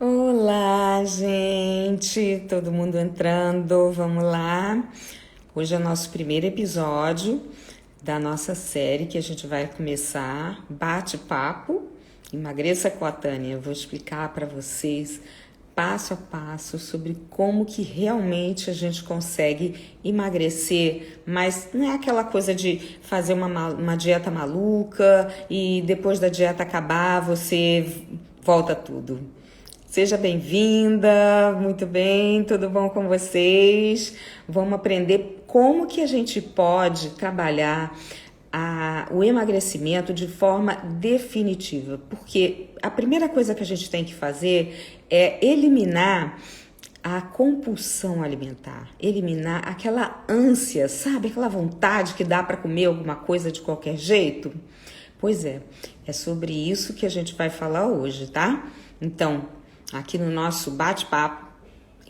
Olá, gente! Todo mundo entrando, vamos lá. Hoje é o nosso primeiro episódio da nossa série que a gente vai começar, Bate-Papo, Emagreça com a Tânia. Eu vou explicar para vocês passo a passo sobre como que realmente a gente consegue emagrecer, mas não é aquela coisa de fazer uma dieta maluca e depois da dieta acabar você volta tudo. Seja bem-vinda, muito bem, tudo bom com vocês? Vamos aprender como que a gente pode trabalhar o emagrecimento de forma definitiva, porque a primeira coisa que a gente tem que fazer é eliminar a compulsão alimentar, eliminar aquela ânsia, sabe? Aquela vontade que dá para comer alguma coisa de qualquer jeito. Pois é sobre isso que a gente vai falar hoje, tá? Então, aqui no nosso bate-papo,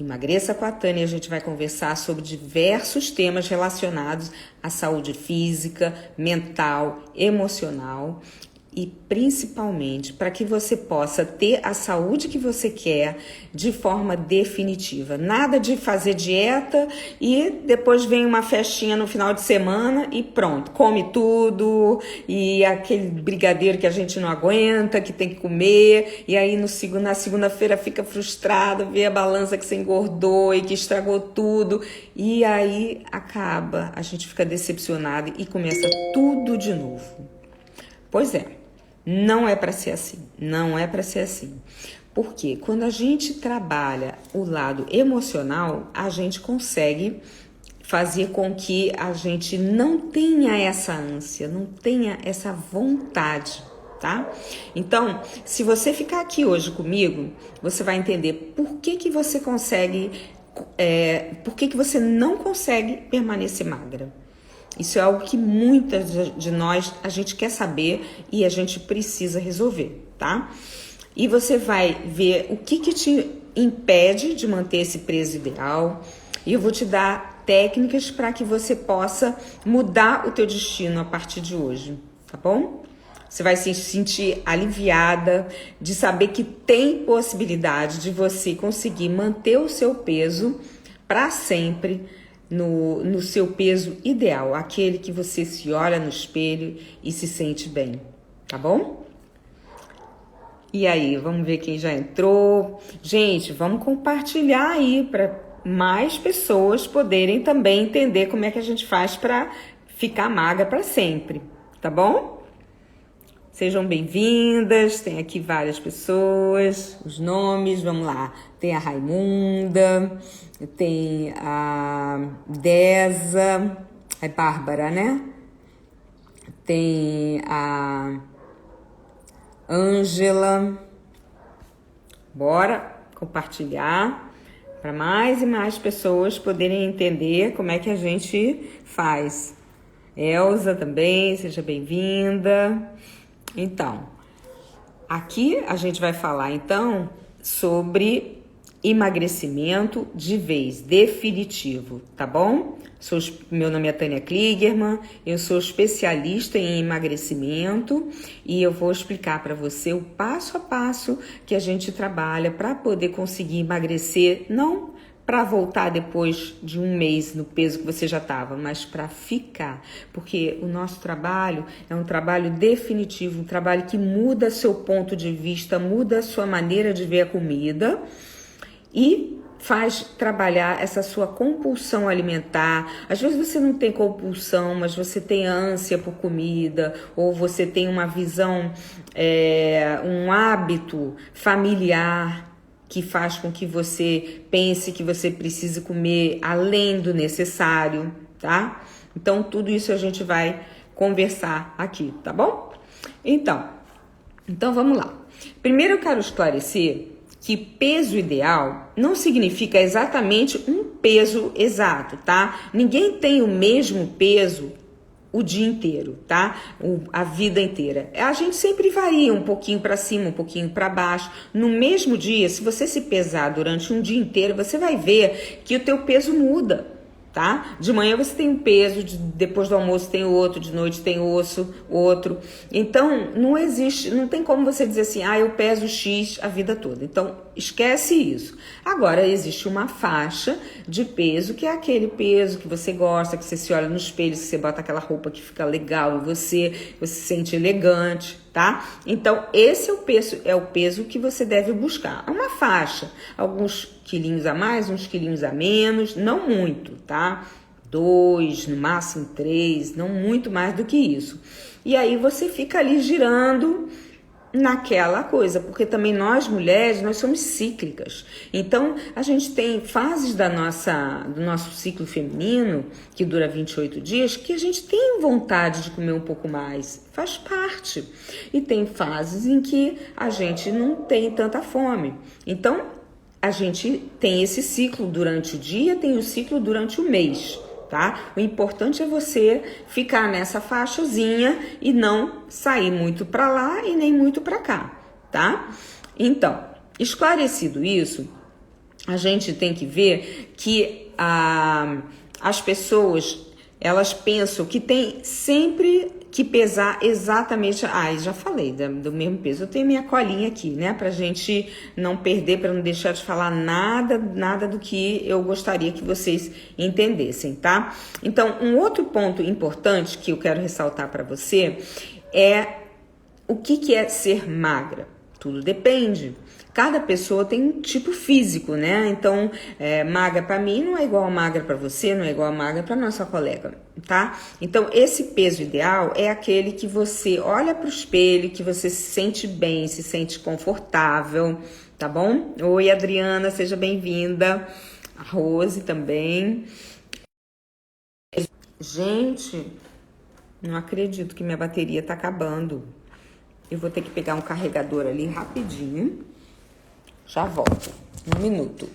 Emagreça com a Tânia, a gente vai conversar sobre diversos temas relacionados à saúde física, mental, emocional e principalmente para que você possa ter a saúde que você quer de forma definitiva. Nada de fazer dieta e depois vem uma festinha no final de semana e pronto, come tudo e aquele brigadeiro que a gente não aguenta, que tem que comer, e aí na segunda-feira fica frustrado, vê a balança que você engordou e que estragou tudo, e aí acaba, a gente fica decepcionado e começa tudo de novo. Pois é. Não é para ser assim, não é para ser assim. Porque quando a gente trabalha o lado emocional, a gente consegue fazer com que a gente não tenha essa ânsia, não tenha essa vontade, tá? Então, se você ficar aqui hoje comigo, você vai entender por que você consegue, por que você não consegue permanecer magra. Isso é algo que muitas de nós a gente quer saber e a gente precisa resolver, tá? E você vai ver o que te impede de manter esse peso ideal, e eu vou te dar técnicas para que você possa mudar o teu destino a partir de hoje, tá bom? Você vai se sentir aliviada de saber que tem possibilidade de você conseguir manter o seu peso para sempre, no seu peso ideal, aquele que você se olha no espelho e se sente bem, tá bom? E aí, vamos ver quem já entrou. Gente, vamos compartilhar aí para mais pessoas poderem também entender como é que a gente faz para ficar magra para sempre, tá bom? Sejam bem-vindas, tem aqui várias pessoas, os nomes, vamos lá. Tem a Raimunda, tem a Deza, é Bárbara, né? Tem a Ângela. Bora compartilhar para mais e mais pessoas poderem entender como é que a gente faz. Elza também, seja bem-vinda. Então, aqui a gente vai falar então sobre emagrecimento de vez, definitivo, tá bom? Meu nome é Tânia Kligerman, eu sou especialista em emagrecimento e eu vou explicar para você o passo a passo que a gente trabalha para poder conseguir emagrecer, não para voltar depois de um mês no peso que você já estava, mas para ficar, porque o nosso trabalho é um trabalho definitivo, um trabalho que muda seu ponto de vista, muda a sua maneira de ver a comida e faz trabalhar essa sua compulsão alimentar. Às vezes você não tem compulsão, mas você tem ânsia por comida, ou você tem uma visão, um hábito familiar que faz com que você pense que você precise comer além do necessário, tá? Então, tudo isso a gente vai conversar aqui, tá bom? Então vamos lá. Primeiro eu quero esclarecer que peso ideal não significa exatamente um peso exato, tá? Ninguém tem o mesmo peso o dia inteiro, tá? A vida inteira. A gente sempre varia um pouquinho para cima, um pouquinho para baixo. No mesmo dia, se você se pesar durante um dia inteiro, você vai ver que o teu peso muda. tá? De manhã você tem um peso, depois do almoço tem outro, de noite tem outro. Então, não tem como você dizer assim, eu peso X a vida toda. Então, esquece isso. Agora, existe uma faixa de peso, que é aquele peso que você gosta, que você se olha no espelho, que você bota aquela roupa que fica legal em você se sente elegante, tá? Então, esse é o peso que você deve buscar. É uma faixa, alguns quilinhos a mais, uns quilinhos a menos, não muito, tá? 2, no máximo 3, não muito mais do que isso. E aí você fica ali girando naquela coisa, porque também nós mulheres, nós somos cíclicas. Então, a gente tem fases do nosso ciclo feminino, que dura 28 dias, que a gente tem vontade de comer um pouco mais, faz parte. E tem fases em que a gente não tem tanta fome. Então, a gente tem esse ciclo durante o dia, tem o ciclo durante o mês, tá? O importante é você ficar nessa faixazinha e não sair muito para lá e nem muito para cá, tá? Então, esclarecido isso, a gente tem que ver que as pessoas, elas pensam que tem sempre que pesar exatamente, já falei do mesmo peso. Eu tenho minha colinha aqui, né, pra gente não perder, pra não deixar de falar nada do que eu gostaria que vocês entendessem, tá? Então, um outro ponto importante que eu quero ressaltar pra você é o que é ser magra. Tudo depende. Cada pessoa tem um tipo físico, né? Então, magra para mim não é igual a magra para você, não é igual a magra para nossa colega, tá? Então, esse peso ideal é aquele que você olha para o espelho, que você se sente bem, se sente confortável, tá bom? Oi, Adriana, seja bem-vinda. A Rose também. Gente, não acredito que minha bateria tá acabando. Eu vou ter que pegar um carregador ali rapidinho. Já volto. 1 minuto.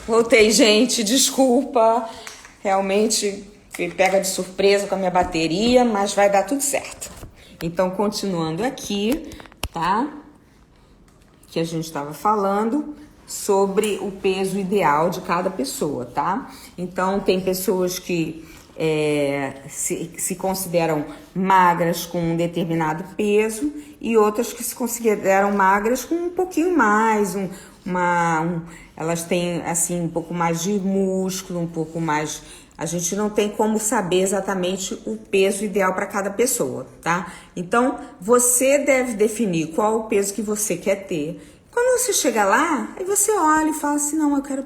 Voltei, gente, desculpa. Realmente fui pega de surpresa com a minha bateria, mas vai dar tudo certo. Então, continuando aqui, tá? Que a gente estava falando sobre o peso ideal de cada pessoa, tá? Então, tem pessoas que se consideram magras com um determinado peso e outras que se consideram magras com um pouquinho mais, elas têm assim um pouco mais de músculo, um pouco mais. A gente não tem como saber exatamente o peso ideal para cada pessoa, tá? Então, você deve definir qual o peso que você quer ter. Quando você chega lá, aí você olha e fala assim, não, eu quero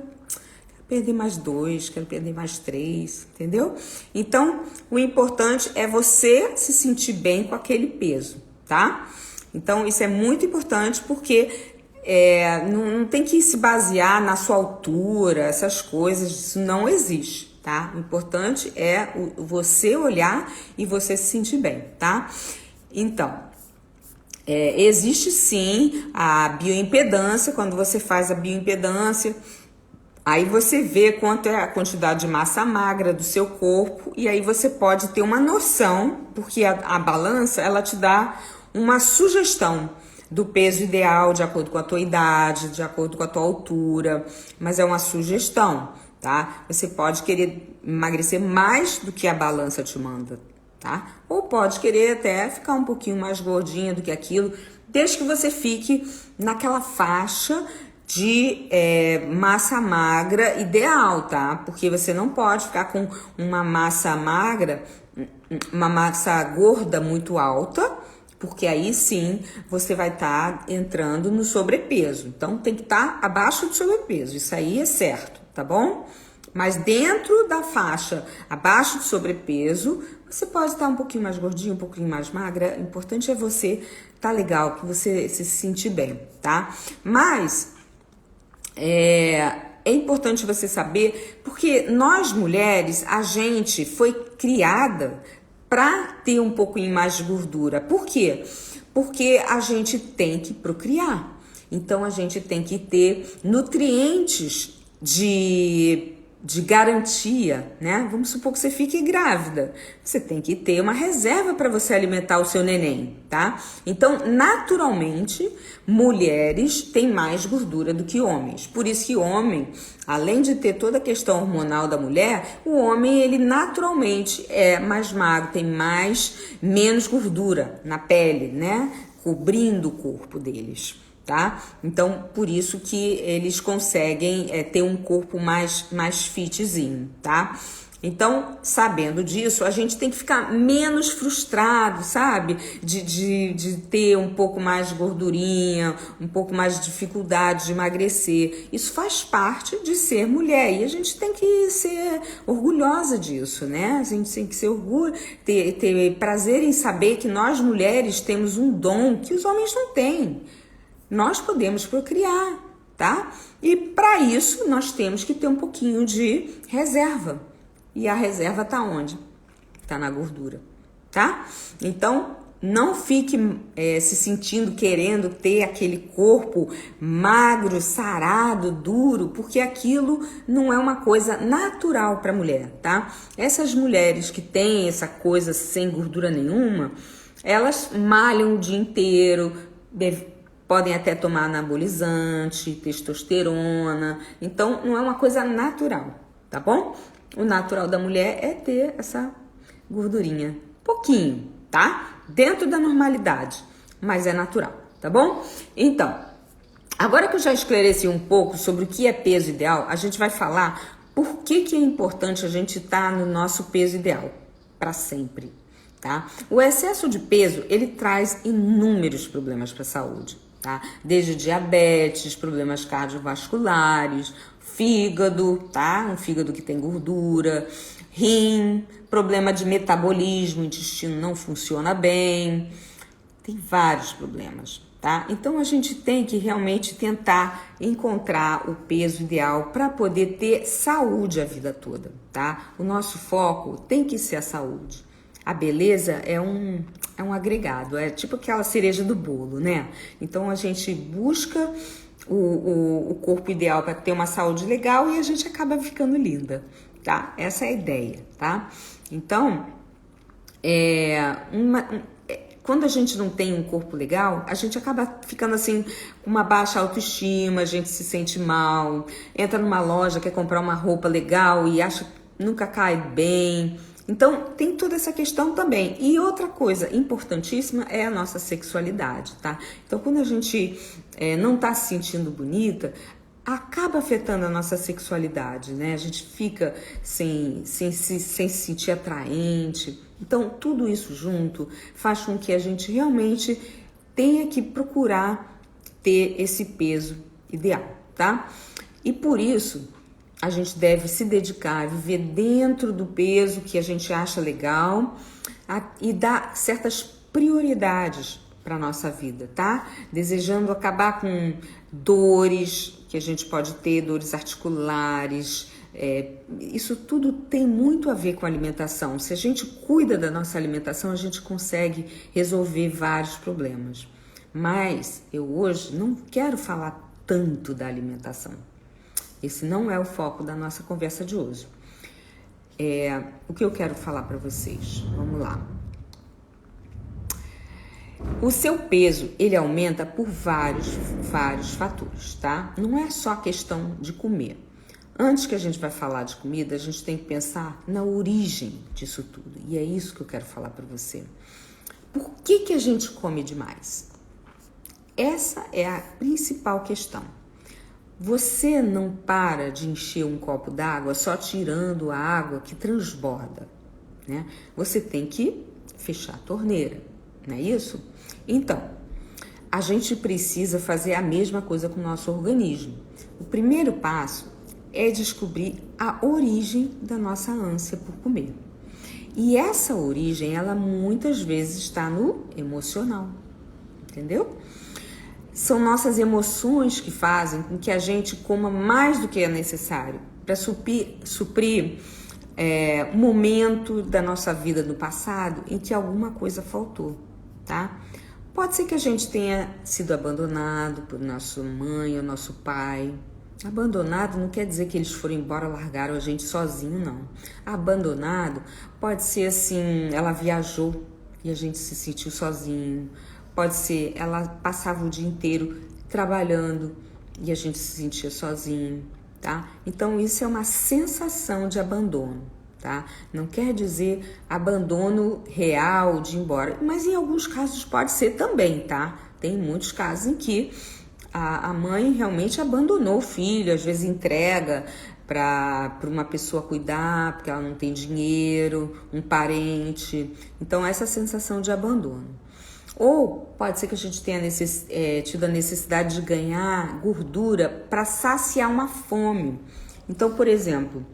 perder mais 2, quero perder mais 3, entendeu? Então, o importante é você se sentir bem com aquele peso, tá? Então, isso é muito importante porque não tem que se basear na sua altura, essas coisas, isso não existe, tá? O importante é você olhar e você se sentir bem, tá? Então, existe sim a bioimpedância. Quando você faz a bioimpedância, aí você vê quanto é a quantidade de massa magra do seu corpo e aí você pode ter uma noção, porque a balança, ela te dá uma sugestão do peso ideal de acordo com a tua idade, de acordo com a tua altura, mas é uma sugestão, tá? Você pode querer emagrecer mais do que a balança te manda, tá? Ou pode querer até ficar um pouquinho mais gordinha do que aquilo, desde que você fique naquela faixa de massa magra ideal, tá? Porque você não pode ficar com uma massa magra, uma massa gorda muito alta, porque aí sim você vai estar entrando no sobrepeso. Então tem que estar abaixo do sobrepeso, isso aí é certo, tá bom? Mas dentro da faixa abaixo do sobrepeso, Você pode estar um pouquinho mais gordinho, um pouquinho mais magra, o importante é você estar legal, que você se sentir bem, tá? Mas é importante você saber, porque nós mulheres, a gente foi criada para ter um pouquinho mais de gordura. Por quê? Porque a gente tem que procriar. Então a gente tem que ter nutrientes de garantia, né? Vamos supor que você fique grávida. Você tem que ter uma reserva para você alimentar o seu neném, tá? Então, naturalmente, mulheres têm mais gordura do que homens. Por isso que homem, além de ter toda a questão hormonal da mulher, o homem, ele naturalmente é mais magro, tem menos gordura na pele, né? Cobrindo o corpo deles. Tá? Então, por isso que eles conseguem ter um corpo mais fitzinho, tá? Então, sabendo disso, a gente tem que ficar menos frustrado, sabe? De ter um pouco mais de gordurinha, um pouco mais de dificuldade de emagrecer. Isso faz parte de ser mulher e a gente tem que ser orgulhosa disso, né? A gente tem que ser ter prazer em saber que nós mulheres temos um dom que os homens não têm. Nós podemos procriar, tá? E para isso nós temos que ter um pouquinho de reserva. E a reserva tá onde? Tá na gordura, tá? Então, não fique se sentindo, querendo ter aquele corpo magro, sarado, duro, porque aquilo não é uma coisa natural para mulher, tá? Essas mulheres que têm essa coisa sem gordura nenhuma, elas malham o dia inteiro, podem até tomar anabolizante, testosterona. Então, não é uma coisa natural, tá bom? O natural da mulher é ter essa gordurinha. Pouquinho, tá? Dentro da normalidade, mas é natural, tá bom? Então, agora que eu já esclareci um pouco sobre o que é peso ideal, a gente vai falar por que é importante a gente estar no nosso peso ideal para sempre, tá? O excesso de peso, ele traz inúmeros problemas para a saúde. Tá? Desde diabetes, problemas cardiovasculares, fígado, tá? Um fígado que tem gordura, rim, problema de metabolismo, o intestino não funciona bem, tem vários problemas, tá? Então a gente tem que realmente tentar encontrar o peso ideal para poder ter saúde a vida toda, tá? O nosso foco tem que ser a saúde. A beleza é um agregado, é tipo aquela cereja do bolo, né? Então a gente busca o corpo ideal para ter uma saúde legal e a gente acaba ficando linda, tá? Essa é a ideia, tá? Então, quando a gente não tem um corpo legal, a gente acaba ficando assim com uma baixa autoestima, a gente se sente mal, entra numa loja, quer comprar uma roupa legal e acha que nunca cai bem. Então, tem toda essa questão também. E outra coisa importantíssima é a nossa sexualidade, tá? Então, quando a gente não tá se sentindo bonita, acaba afetando a nossa sexualidade, né? A gente fica sem se sentir atraente. Então, tudo isso junto faz com que a gente realmente tenha que procurar ter esse peso ideal, tá? E por isso, a gente deve se dedicar a viver dentro do peso que a gente acha legal e dar certas prioridades para a nossa vida, tá? Desejando acabar com dores que a gente pode ter, dores articulares. Isso tudo tem muito a ver com a alimentação. Se a gente cuida da nossa alimentação, a gente consegue resolver vários problemas. Mas eu hoje não quero falar tanto da alimentação. Esse não é o foco da nossa conversa de hoje. O que eu quero falar para vocês? Vamos lá. O seu peso, ele aumenta por vários fatores, tá? Não é só questão de comer. Antes que a gente vai falar de comida, a gente tem que pensar na origem disso tudo. E é isso que eu quero falar para você. Por que a gente come demais? Essa é a principal questão. Você não para de encher um copo d'água só tirando a água que transborda, né? Você tem que fechar a torneira, não é isso? Então, a gente precisa fazer a mesma coisa com o nosso organismo. O primeiro passo é descobrir a origem da nossa ânsia por comer. E essa origem, ela muitas vezes está no emocional, entendeu? São nossas emoções que fazem com que a gente coma mais do que é necessário para suprir um momento da nossa vida no passado em que alguma coisa faltou, tá? Pode ser que a gente tenha sido abandonado por nossa mãe ou nosso pai. Abandonado não quer dizer que eles foram embora, largaram a gente sozinho, não. Abandonado pode ser assim, ela viajou e a gente se sentiu sozinho. Pode ser, ela passava o dia inteiro trabalhando e a gente se sentia sozinho, tá? Então isso é uma sensação de abandono, tá? Não quer dizer abandono real de ir embora, mas em alguns casos pode ser também, tá? Tem muitos casos em que a mãe realmente abandonou o filho, às vezes entrega para uma pessoa cuidar, porque ela não tem dinheiro, um parente. Então, essa sensação de abandono. Ou pode ser que a gente tenha tido a necessidade de ganhar gordura para saciar uma fome. Então, por exemplo,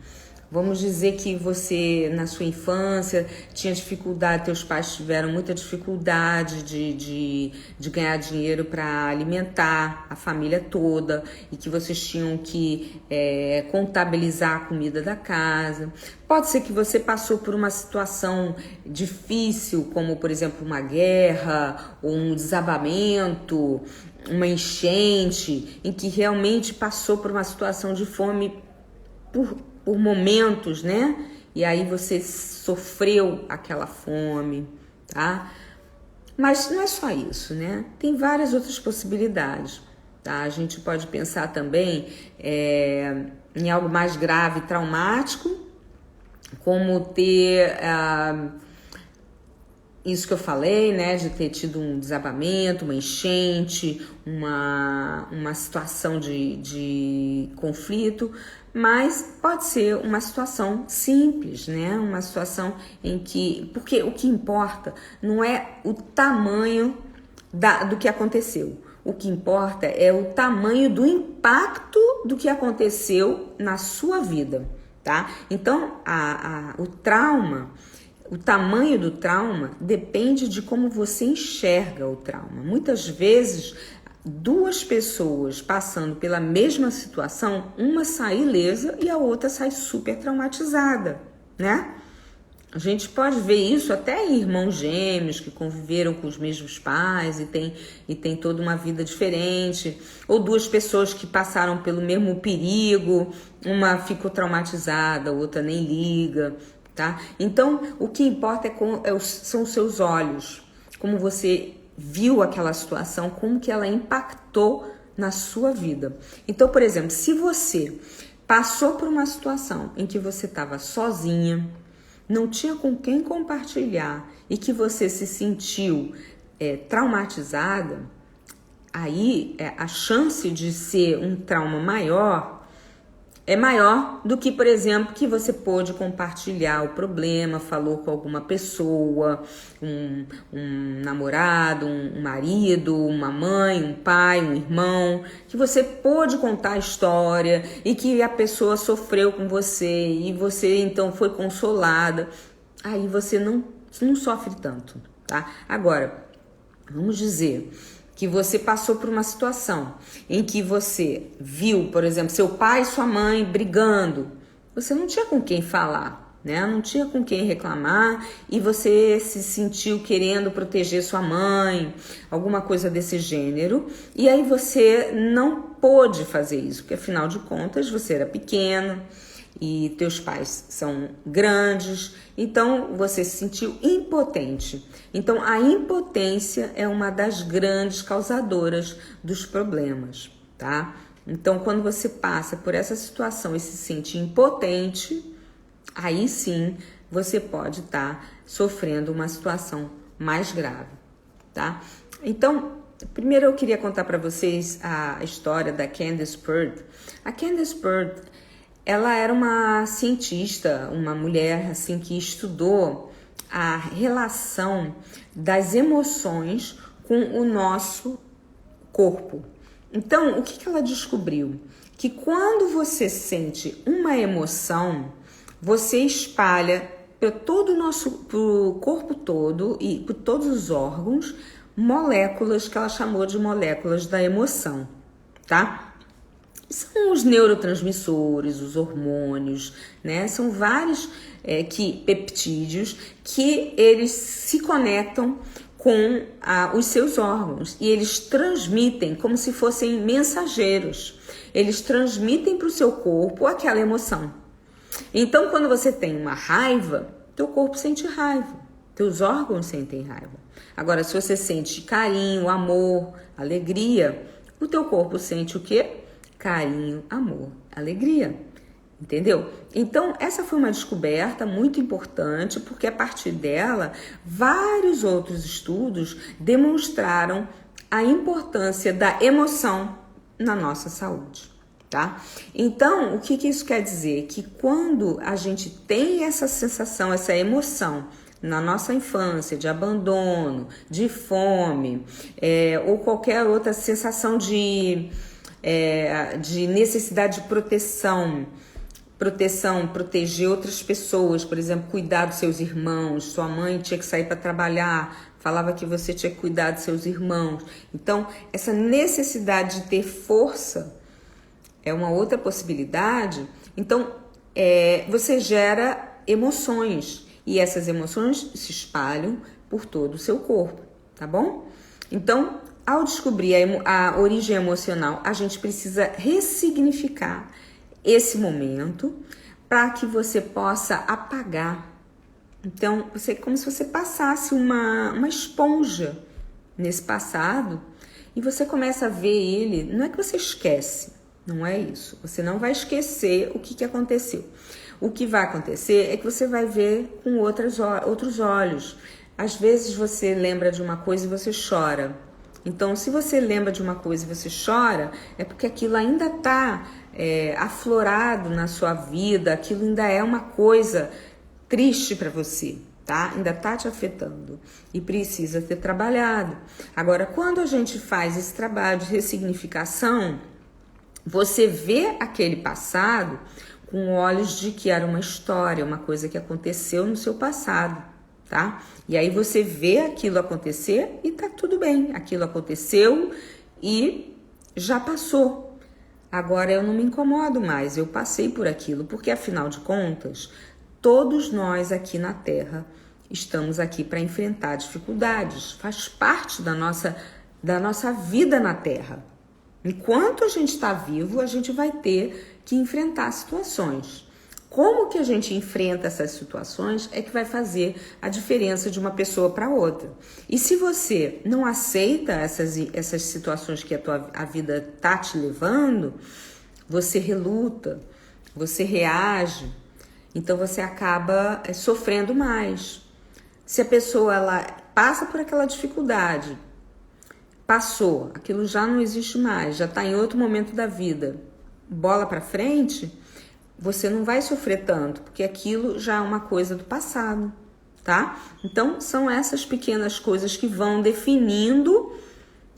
vamos dizer que você, na sua infância, tinha dificuldade, teus pais tiveram muita dificuldade de ganhar dinheiro para alimentar a família toda e que vocês tinham que contabilizar a comida da casa. Pode ser que você passou por uma situação difícil, como, por exemplo, uma guerra ou um desabamento, uma enchente, em que realmente passou por uma situação de fome por momentos, né? E aí você sofreu aquela fome, tá? Mas não é só isso, né? Tem várias outras possibilidades, tá? A gente pode pensar também em algo mais grave, traumático, como ter isso que eu falei, né? De ter tido um desabamento, uma enchente, uma situação de conflito. Mas pode ser uma situação simples, né? Uma situação em que... Porque o que importa não é o tamanho do que aconteceu. O que importa é o tamanho do impacto do que aconteceu na sua vida, tá? Então, o trauma, o tamanho do trauma depende de como você enxerga o trauma. Muitas vezes, duas pessoas passando pela mesma situação, uma sai ilesa e a outra sai super traumatizada, né? A gente pode ver isso até em irmãos gêmeos que conviveram com os mesmos pais e tem toda uma vida diferente, ou duas pessoas que passaram pelo mesmo perigo, uma ficou traumatizada, a outra nem liga, tá? Então, o que importa são os seus olhos, como você viu aquela situação, como que ela impactou na sua vida. Então, por exemplo, se você passou por uma situação em que você estava sozinha, não tinha com quem compartilhar e que você se sentiu traumatizada, aí a chance de ser um trauma maior é maior do que, por exemplo, que você pôde compartilhar o problema, falou com alguma pessoa, um namorado, um marido, uma mãe, um pai, um irmão, que você pôde contar a história e que a pessoa sofreu com você e você então foi consolada. Aí você não sofre tanto, tá? Agora, vamos dizer que você passou por uma situação em que você viu, por exemplo, seu pai e sua mãe brigando. Você não tinha com quem falar, né? Não tinha com quem reclamar e você se sentiu querendo proteger sua mãe, alguma coisa desse gênero. E aí você não pôde fazer isso, porque afinal de contas você era pequena e teus pais são grandes, então você se sentiu impotente. Então a impotência é uma das grandes causadoras dos problemas, tá? Então quando você passa por essa situação e se sente impotente, aí sim você pode estar sofrendo uma situação mais grave, tá? Então, primeiro eu queria contar para vocês a história da Candace Pert. A Candace Pert, ela era uma cientista, uma mulher assim que estudou a relação das emoções com o nosso corpo. Então, o que ela descobriu? Que quando você sente uma emoção, você espalha para todo o pro corpo todo e por todos os órgãos, moléculas que ela chamou de moléculas da emoção, tá? São os neurotransmissores, os hormônios, né? São vários peptídeos que eles se conectam com os seus órgãos e eles transmitem como se fossem mensageiros. Eles transmitem para o seu corpo aquela emoção. Então, quando você tem uma raiva, teu corpo sente raiva, teus órgãos sentem raiva. Agora, se você sente carinho, amor, alegria, o teu corpo sente o quê? Carinho, amor, alegria. Entendeu? Então, essa foi uma descoberta muito importante, porque a partir dela, vários outros estudos demonstraram a importância da emoção na nossa saúde, tá? Então, o que isso quer dizer? Que quando a gente tem essa sensação, essa emoção na nossa infância, de abandono, de fome, ou qualquer outra sensação de necessidade de proteção, proteger outras pessoas, por exemplo, cuidar dos seus irmãos, sua mãe tinha que sair para trabalhar, falava que você tinha que cuidar dos seus irmãos. Então, essa necessidade de ter força é uma outra possibilidade. Então, você gera emoções e essas emoções se espalham por todo o seu corpo, tá bom? Então, ao descobrir a origem emocional, a gente precisa ressignificar esse momento para que você possa apagar. Então, é como se você passasse uma esponja nesse passado e você começa a ver ele. Não é que você esquece, não é isso. Você não vai esquecer o que aconteceu. O que vai acontecer é que você vai ver com outros olhos. Às vezes você lembra de uma coisa e você chora. Então, se você lembra de uma coisa e você chora, é porque aquilo ainda está aflorado na sua vida, aquilo ainda é uma coisa triste para você, tá? Ainda está te afetando e precisa ser trabalhado. Agora, quando a gente faz esse trabalho de ressignificação, você vê aquele passado com olhos de que era uma história, uma coisa que aconteceu no seu passado, tá? E aí você vê aquilo acontecer e tá tudo bem. Aquilo aconteceu e já passou. Agora eu não me incomodo mais, eu passei por aquilo, porque afinal de contas, todos nós aqui na Terra estamos aqui para enfrentar dificuldades, faz parte da nossa vida na Terra. Enquanto a gente está vivo, a gente vai ter que enfrentar situações. Como que a gente enfrenta essas situações é que vai fazer a diferença de uma pessoa para outra. E se você não aceita essas situações que a vida está te levando, você reluta, você reage, então você acaba sofrendo mais. Se a pessoa ela passa por aquela dificuldade, passou, aquilo já não existe mais, já está em outro momento da vida, bola para frente, você não vai sofrer tanto, porque aquilo já é uma coisa do passado, tá? Então, são essas pequenas coisas que vão definindo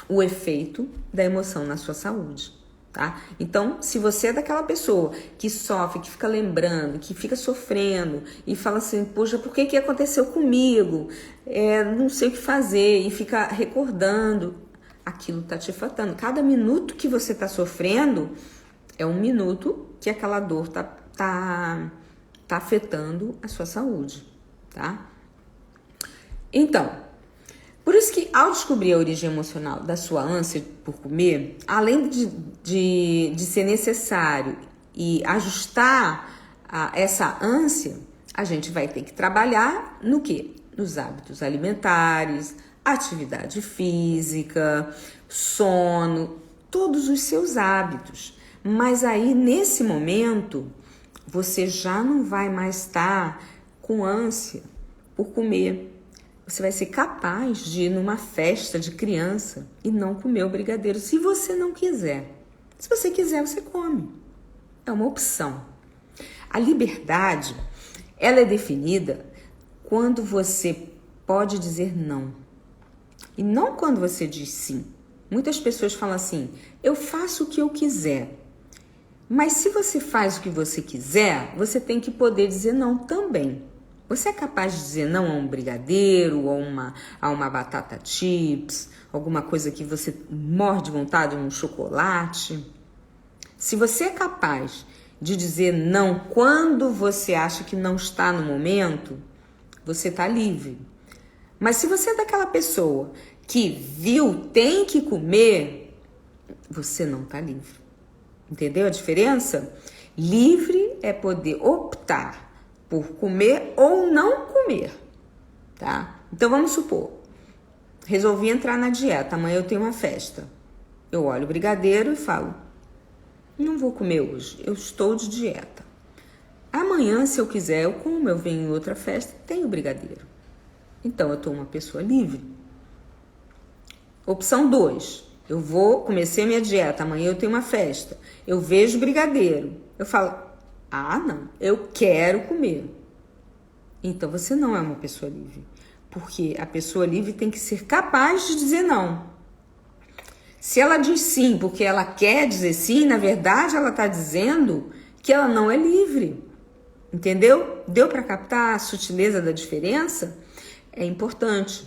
o efeito da emoção na sua saúde, tá? Então, se você é daquela pessoa que sofre, que fica lembrando, que fica sofrendo e fala assim, poxa, por que aconteceu comigo? Não sei o que fazer e fica recordando, aquilo tá te afetando. Cada minuto que você tá sofrendo é um minuto que aquela dor tá afetando a sua saúde, tá? Então, por isso que ao descobrir a origem emocional da sua ânsia por comer, além de ser necessário e ajustar essa ânsia, a gente vai ter que trabalhar no quê? Nos hábitos alimentares, atividade física, sono, todos os seus hábitos. Mas aí, nesse momento, você já não vai mais estar com ânsia por comer. Você vai ser capaz de ir numa festa de criança e não comer o brigadeiro, se você não quiser. Se você quiser, você come. É uma opção. A liberdade, ela é definida quando você pode dizer não. E não quando você diz sim. Muitas pessoas falam assim, eu faço o que eu quiser. Mas se você faz o que você quiser, você tem que poder dizer não também. Você é capaz de dizer não a um brigadeiro, ou a uma batata chips, alguma coisa que você morre de vontade, um chocolate? Se você é capaz de dizer não quando você acha que não está no momento, você está livre. Mas se você é daquela pessoa que viu, tem que comer, você não está livre. Entendeu a diferença? Livre é poder optar por comer ou não comer, tá? Então vamos supor, resolvi entrar na dieta, amanhã eu tenho uma festa. Eu olho o brigadeiro e falo, não vou comer hoje, eu estou de dieta. Amanhã, se eu quiser, eu como, eu venho em outra festa, tenho brigadeiro. Então eu estou uma pessoa livre. Opção 2, comecei minha dieta, amanhã eu tenho uma festa, eu vejo brigadeiro, eu falo, não, eu quero comer. Então você não é uma pessoa livre, porque a pessoa livre tem que ser capaz de dizer não. Se ela diz sim porque ela quer dizer sim, na verdade ela está dizendo que ela não é livre. Entendeu? Deu para captar a sutileza da diferença? É importante,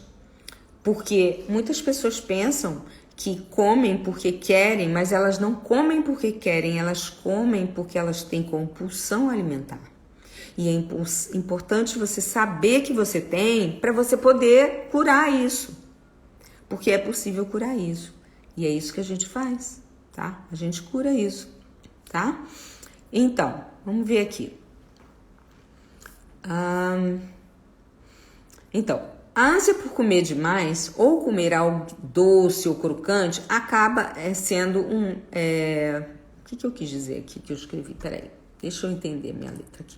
porque muitas pessoas pensam que comem porque querem, mas elas não comem porque querem, elas comem porque elas têm compulsão alimentar. E é importante você saber que você tem para você poder curar isso, porque é possível curar isso. E é isso que a gente faz, tá? A gente cura isso, tá? Então, vamos ver aqui. Então, a ânsia por comer demais ou comer algo doce ou crocante acaba sendo o que eu quis dizer aqui que eu escrevi? Peraí, deixa eu entender minha letra aqui.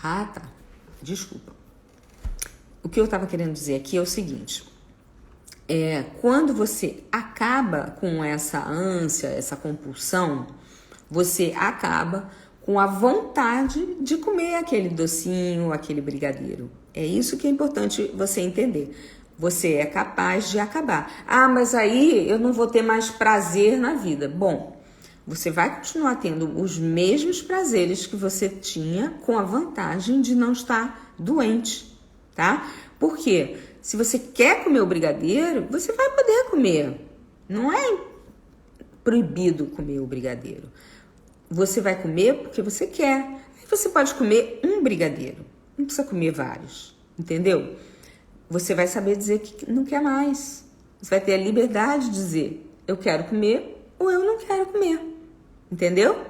Tá. Desculpa. O que eu estava querendo dizer aqui é o seguinte. Quando você acaba com essa ânsia, essa compulsão, você acaba com a vontade de comer aquele docinho, aquele brigadeiro. É isso que é importante você entender. Você é capaz de acabar. Mas aí eu não vou ter mais prazer na vida. Bom, você vai continuar tendo os mesmos prazeres que você tinha com a vantagem de não estar doente, tá? Por quê? Se você quer comer o brigadeiro, você vai poder comer. Não é proibido comer o brigadeiro. Você vai comer porque você quer. Aí você pode comer um brigadeiro. Não precisa comer vários. Entendeu? Você vai saber dizer que não quer mais. Você vai ter a liberdade de dizer eu quero comer ou eu não quero comer. Entendeu?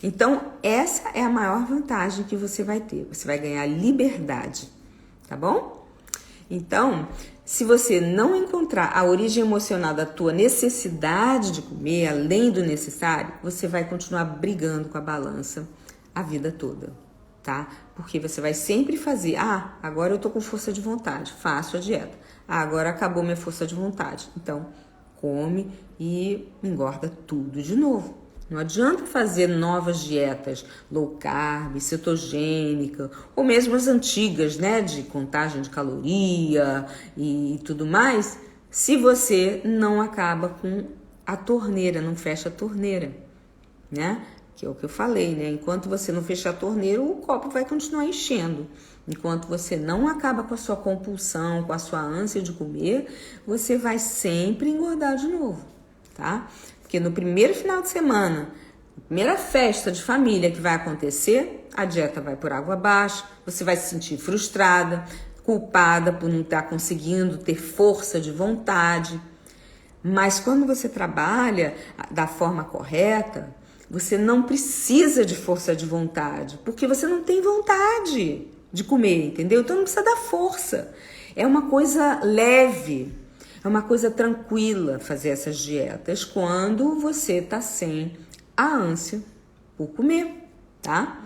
Então, essa é a maior vantagem que você vai ter. Você vai ganhar liberdade. Tá bom? Então, se você não encontrar a origem emocional da tua necessidade de comer, além do necessário, você vai continuar brigando com a balança a vida toda, tá? Porque você vai sempre fazer, agora eu tô com força de vontade, faço a dieta. Agora acabou minha força de vontade. Então, come e engorda tudo de novo. Não adianta fazer novas dietas low carb, cetogênica, ou mesmo as antigas, né, de contagem de caloria e tudo mais, se você não acaba com a torneira, não fecha a torneira, né? Que é o que eu falei, né? Enquanto você não fechar a torneira, o copo vai continuar enchendo. Enquanto você não acaba com a sua compulsão, com a sua ânsia de comer, você vai sempre engordar de novo, tá? Porque no primeiro final de semana, na primeira festa de família que vai acontecer, a dieta vai por água abaixo, você vai se sentir frustrada, culpada por não estar conseguindo ter força de vontade. Mas quando você trabalha da forma correta, você não precisa de força de vontade, porque você não tem vontade de comer, entendeu? Então não precisa dar força. É uma coisa leve. É uma coisa tranquila fazer essas dietas quando você tá sem a ânsia por comer, tá?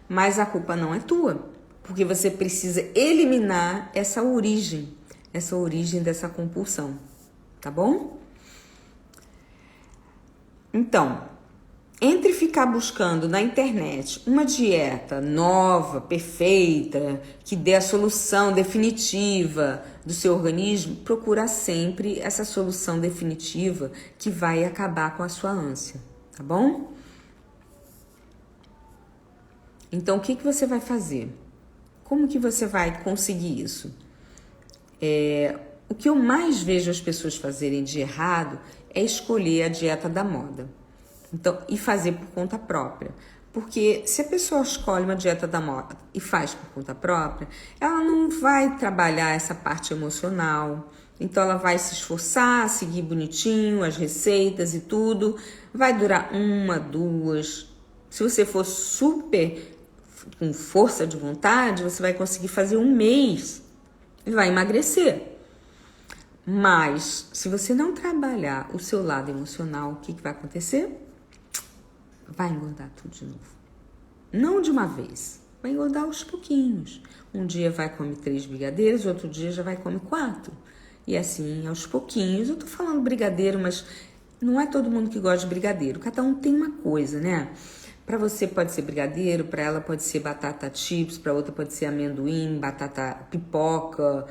Mas a culpa não é tua, porque você precisa eliminar essa origem dessa compulsão, tá bom? Então, entre ficar buscando na internet uma dieta nova, perfeita, que dê a solução definitiva do seu organismo, procura sempre essa solução definitiva que vai acabar com a sua ânsia, tá bom? Então, o que você vai fazer? Como que você vai conseguir isso? O que eu mais vejo as pessoas fazerem de errado é escolher a dieta da moda. Então, e fazer por conta própria. Porque se a pessoa escolhe uma dieta da moda e faz por conta própria, ela não vai trabalhar essa parte emocional. Então, ela vai se esforçar, seguir bonitinho as receitas e tudo. Vai durar 1, 2. Se você for super com força de vontade, você vai conseguir fazer 1 mês e vai emagrecer. Mas, se você não trabalhar o seu lado emocional, o que vai acontecer? Vai engordar tudo de novo. Não de uma vez. Vai engordar aos pouquinhos. Um dia vai comer 3 brigadeiros, outro dia já vai comer 4. E assim, aos pouquinhos. Eu tô falando brigadeiro, mas não é todo mundo que gosta de brigadeiro. Cada um tem uma coisa, né? Para você pode ser brigadeiro, para ela pode ser batata chips, para outra pode ser amendoim, batata pipoca,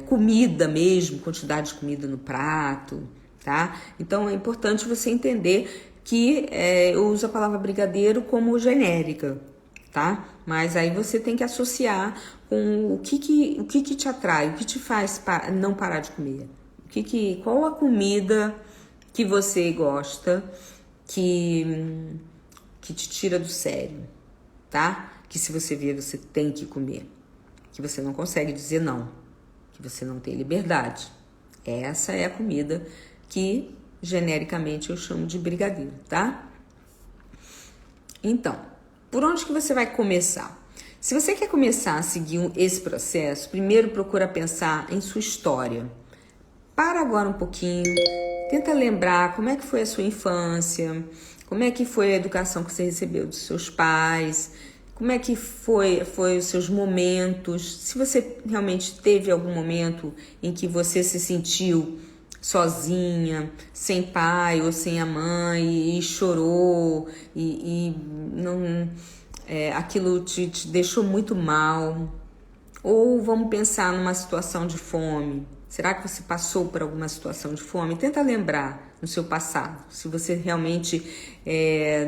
comida mesmo, quantidade de comida no prato, tá? Então é importante você entender que eu uso a palavra brigadeiro como genérica, tá? Mas aí você tem que associar com o que te atrai, o que te faz não parar de comer. Qual a comida que você gosta que te tira do sério, tá? Que se você vê, você tem que comer. Que você não consegue dizer não. Que você não tem liberdade. Essa é a comida que, genericamente, eu chamo de brigadeiro, tá? Então, por onde que você vai começar? Se você quer começar a seguir esse processo, primeiro procura pensar em sua história. Para agora um pouquinho, tenta lembrar como é que foi a sua infância, como é que foi a educação que você recebeu dos seus pais, como é que foi os seus momentos, se você realmente teve algum momento em que você se sentiu sozinha, sem pai ou sem a mãe e chorou e não, aquilo te deixou muito mal. Ou vamos pensar numa situação de fome. Será que você passou por alguma situação de fome? Tenta lembrar no seu passado. Se você realmente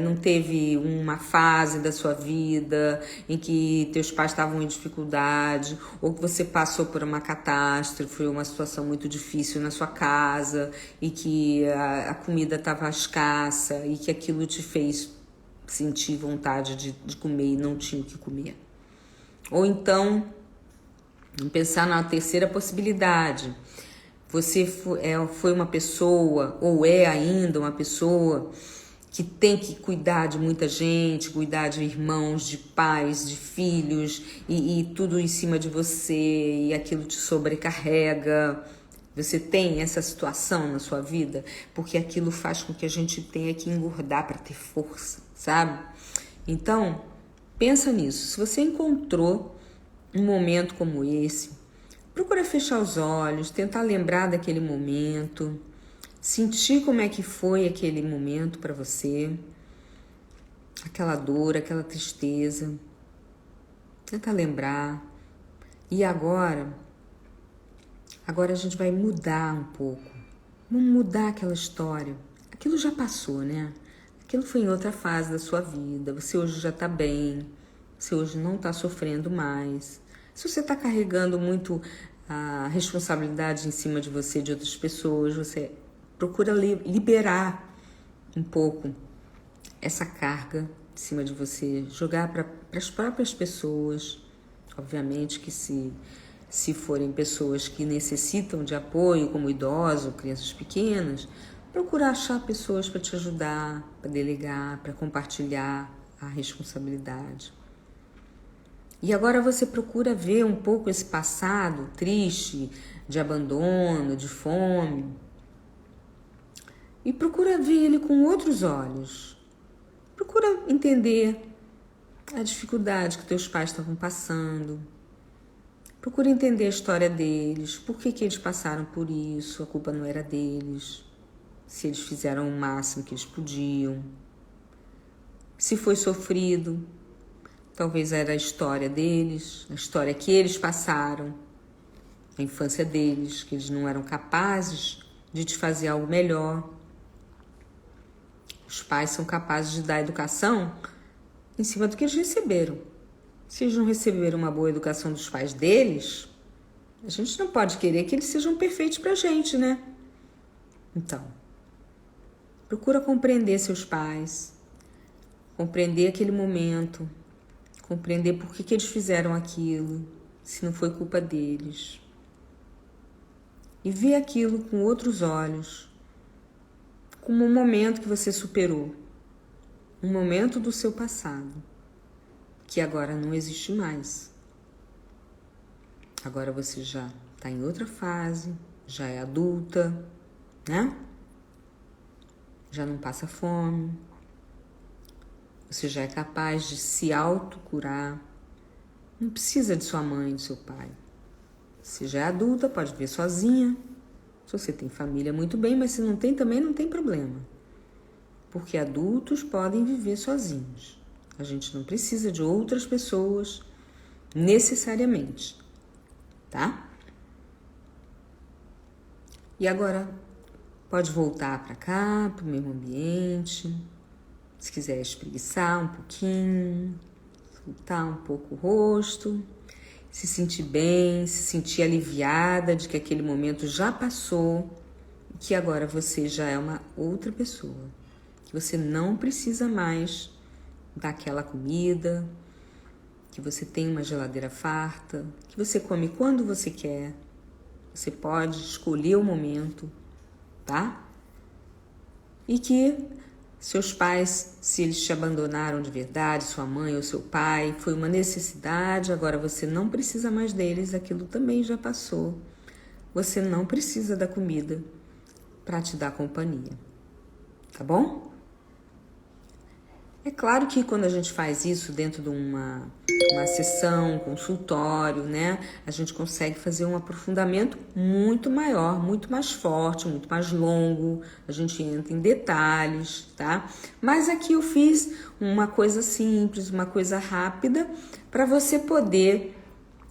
não teve uma fase da sua vida em que teus pais estavam em dificuldade, ou que você passou por uma catástrofe, uma situação muito difícil na sua casa, e que a comida estava escassa, e que aquilo te fez sentir vontade de comer e não tinha o que comer. Ou então, vamos pensar na terceira possibilidade. Você foi uma pessoa, ou é ainda uma pessoa, que tem que cuidar de muita gente, cuidar de irmãos, de pais, de filhos, e tudo em cima de você, e aquilo te sobrecarrega. Você tem essa situação na sua vida? Porque aquilo faz com que a gente tenha que engordar para ter força, sabe? Então, pensa nisso. Se você encontrou um momento como esse, procura fechar os olhos, tentar lembrar daquele momento, sentir como é que foi aquele momento para você, aquela dor, aquela tristeza. Tenta lembrar. E agora a gente vai mudar um pouco. Vamos mudar aquela história. Aquilo já passou, né? Aquilo foi em outra fase da sua vida. Você hoje já tá bem. Você hoje não tá sofrendo mais. Se você está carregando muito a responsabilidade em cima de você, de outras pessoas, você procura liberar um pouco essa carga em cima de você, jogar para as próprias pessoas. Obviamente que se forem pessoas que necessitam de apoio, como idosos, crianças pequenas, procura achar pessoas para te ajudar, para delegar, para compartilhar a responsabilidade. E agora você procura ver um pouco esse passado triste, de abandono, de fome. E procura ver ele com outros olhos. Procura entender a dificuldade que teus pais estavam passando. Procura entender a história deles, por que eles passaram por isso, a culpa não era deles. Se eles fizeram o máximo que eles podiam. Se foi sofrido, talvez era a história deles, a história que eles passaram, a infância deles, que eles não eram capazes de te fazer algo melhor. Os pais são capazes de dar educação em cima do que eles receberam. Se eles não receberam uma boa educação dos pais deles, a gente não pode querer que eles sejam perfeitos pra gente, né? Então, procura compreender seus pais, compreender aquele momento, compreender por que eles fizeram aquilo, se não foi culpa deles. E ver aquilo com outros olhos, como um momento que você superou, um momento do seu passado, que agora não existe mais. Agora você já está em outra fase, já é adulta, né? Já não passa fome. Você já é capaz de se autocurar. Não precisa de sua mãe, de seu pai. Se já é adulta, pode viver sozinha. Se você tem família, muito bem, mas se não tem, também não tem problema. Porque adultos podem viver sozinhos. A gente não precisa de outras pessoas necessariamente, tá? E agora pode voltar para cá, para o mesmo ambiente. Se quiser espreguiçar um pouquinho, soltar um pouco o rosto, se sentir bem, se sentir aliviada de que aquele momento já passou e que agora você já é uma outra pessoa, que você não precisa mais daquela comida, que você tem uma geladeira farta, que você come quando você quer, você pode escolher o momento, tá? E que seus pais, se eles te abandonaram de verdade, sua mãe ou seu pai, foi uma necessidade, agora você não precisa mais deles, aquilo também já passou. Você não precisa da comida para te dar companhia, tá bom? É claro que quando a gente faz isso dentro de uma sessão, um consultório, né? A gente consegue fazer um aprofundamento muito maior, muito mais forte, muito mais longo. A gente entra em detalhes, tá? Mas aqui eu fiz uma coisa simples, uma coisa rápida, para você poder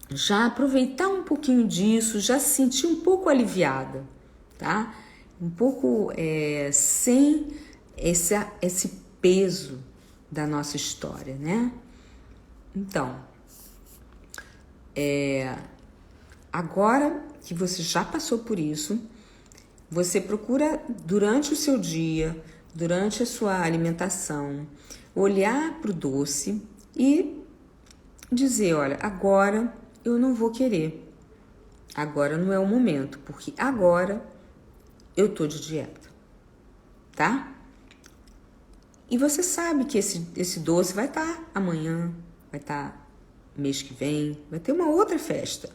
já aproveitar um pouquinho disso, já se sentir um pouco aliviada, tá? Um pouco sem esse peso da nossa história, né? Então, agora que você já passou por isso, você procura durante o seu dia, durante a sua alimentação, olhar para o doce e dizer, olha, agora eu não vou querer, agora não é o momento, porque agora eu tô de dieta, tá? E você sabe que esse doce vai estar amanhã, vai estar mês que vem, vai ter uma outra festa.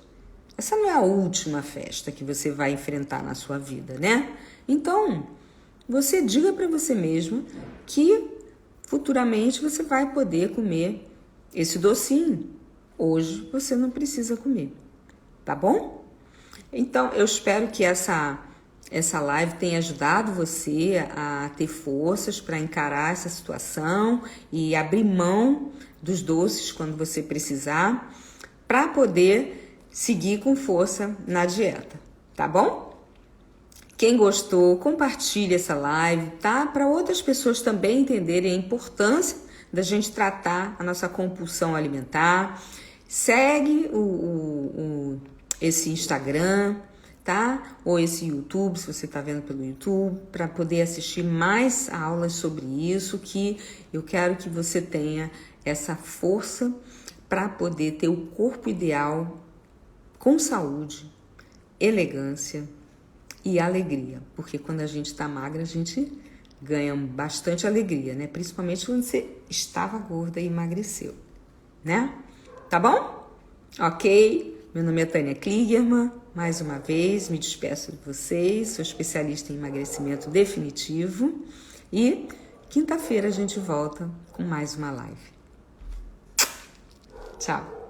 Essa não é a última festa que você vai enfrentar na sua vida, né? Então, você diga para você mesmo que futuramente você vai poder comer esse docinho. Hoje você não precisa comer, tá bom? Então, eu espero que essa live tenha ajudado você a ter forças para encarar essa situação e abrir mão dos doces quando você precisar, para poder seguir com força na dieta, tá bom? Quem gostou, compartilhe essa live, tá? Para outras pessoas também entenderem a importância da gente tratar a nossa compulsão alimentar. Segue esse Instagram, tá? Ou esse YouTube, se você está vendo pelo YouTube, para poder assistir mais aulas sobre isso, que eu quero que você tenha essa força para poder ter o corpo ideal com saúde, elegância e alegria. Porque quando a gente está magra, a gente ganha bastante alegria, né? Principalmente quando você estava gorda e emagreceu, né? Tá bom? Ok? Meu nome é Tânia Kligerman. Mais uma vez, me despeço de vocês. Sou especialista em emagrecimento definitivo. E quinta-feira a gente volta com mais uma live. Tchau!